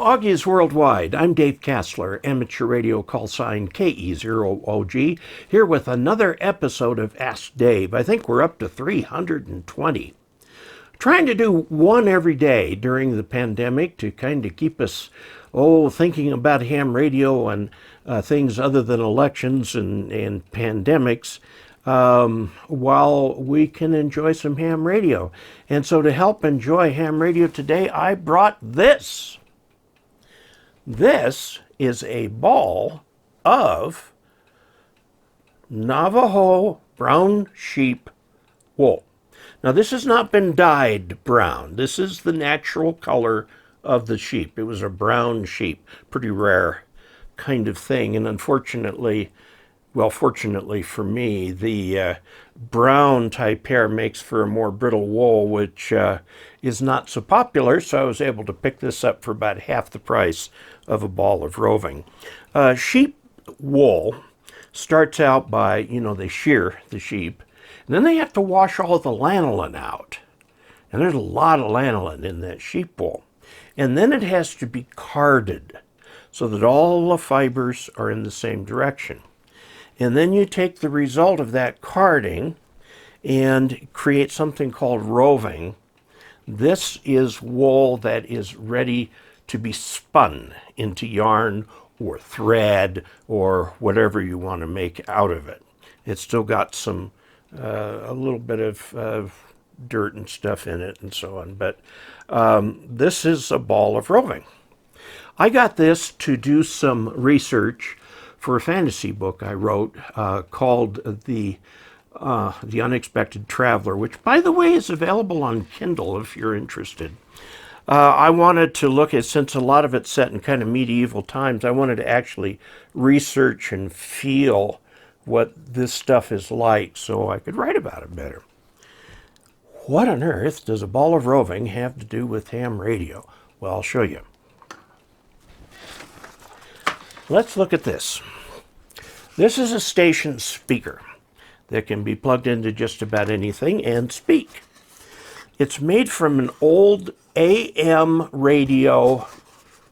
Augies Worldwide. I'm Dave Kassler, amateur radio call sign KE0OG, here with another episode of Ask Dave. I think we're up to 320. Trying to do one every day during the pandemic to kind of keep us, thinking about ham radio and things other than elections and pandemics, while we can enjoy some ham radio. And so to help enjoy ham radio today, I brought this. This is a ball of Navajo brown sheep wool. Now, this has not been dyed brown. This is the natural color of the sheep. It was a brown sheep, pretty rare kind of thing. And unfortunately, fortunately for me, the brown type hair makes for a more brittle wool, which is not so popular. So I was able to pick this up for about half the price of a ball of roving. Sheep wool starts out by, they shear the sheep, and then they have to wash all the lanolin out. And there's a lot of lanolin in that sheep wool. And then it has to be carded so that all the fibers are in the same direction. And then you take the result of that carding and create something called roving. This is wool that is ready to be spun into yarn or thread or whatever you want to make out of it. It's still got some, a little bit of dirt and stuff in it and so on, but this is a ball of roving. I got this to do some research for a fantasy book I wrote called The Unexpected Traveler, which, by the way, is available on Kindle if you're interested. I wanted to look at, since a lot of it's set in kind of medieval times, I wanted to actually research and feel what this stuff is like so I could write about it better. What on earth does a ball of roving have to do with ham radio? Well, I'll show you. Let's look at this. This is a station speaker that can be plugged into just about anything and speak. It's made from an old AM radio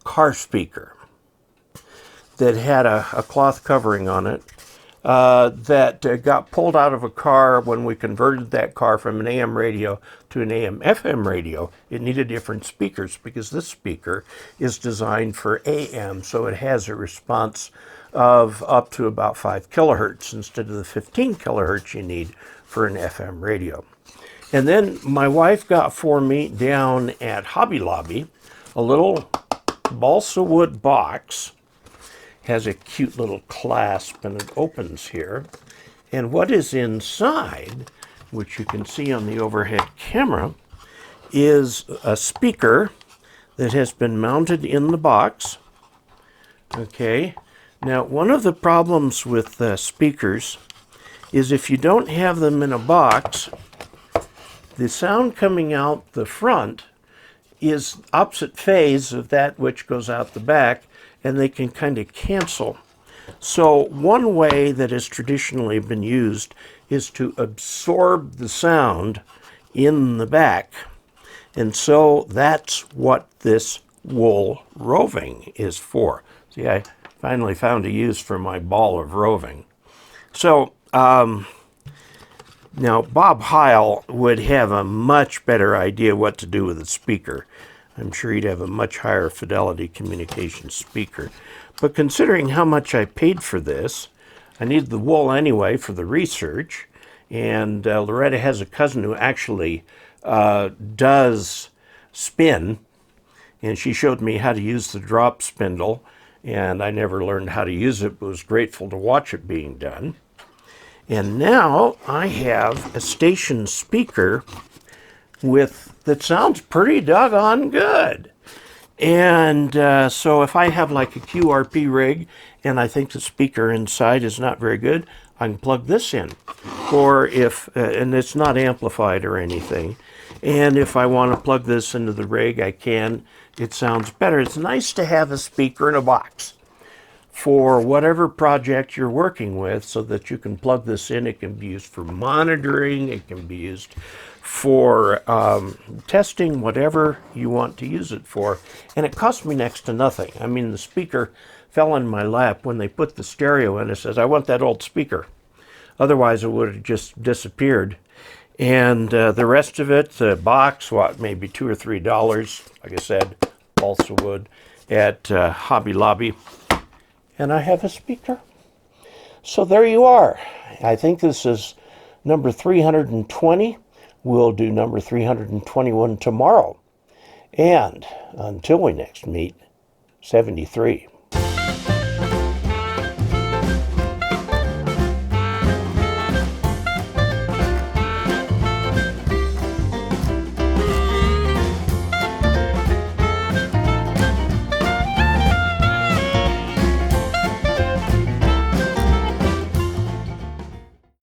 car speaker that had a cloth covering on it that got pulled out of a car when we converted that car from an AM radio to an AM FM radio. It needed different speakers because this speaker is designed for AM, so it has a response of up to about 5 kilohertz instead of the 15 kilohertz you need for an FM radio. And then my wife got for me down at Hobby Lobby a little balsa wood box. Has a cute little clasp and it opens here. And what is inside, which you can see on the overhead camera, is a speaker that has been mounted in the box. Okay. Now, one of the problems with speakers is if you don't have them in a box, the sound coming out the front is opposite phase of that which goes out the back, and they can kind of cancel. So one way that has traditionally been used is to absorb the sound in the back. And so that's what this wool roving is for. See, I finally found a use for my ball of roving. So now Bob Heil would have a much better idea what to do with a speaker. I'm sure he'd have a much higher fidelity communication speaker. But considering how much I paid for this, I needed the wool anyway for the research. And Loretta has a cousin who actually does spin. And she showed me how to use the drop spindle. And I never learned how to use it, but was grateful to watch it being done. And now I have a station speaker that sounds pretty doggone good. And so if I have like a QRP rig and I think the speaker inside is not very good, I can plug this in. Or if, and it's not amplified or anything, and if I want to plug this into the rig, I can. It sounds better. It's nice to have a speaker in a box for whatever project you're working with so that you can plug this in. It can be used for monitoring. It can be used for testing whatever you want to use it for. And it cost me next to nothing. I mean, the speaker fell in my lap when they put the stereo in. It says, I want that old speaker. Otherwise, it would have just disappeared. And the rest of it, the box, what, maybe $2 or $3, like I said, balsa wood at Hobby Lobby. And I have a speaker. So there you are. I think this is number 320. We'll do number 321 tomorrow. And until we next meet, 73.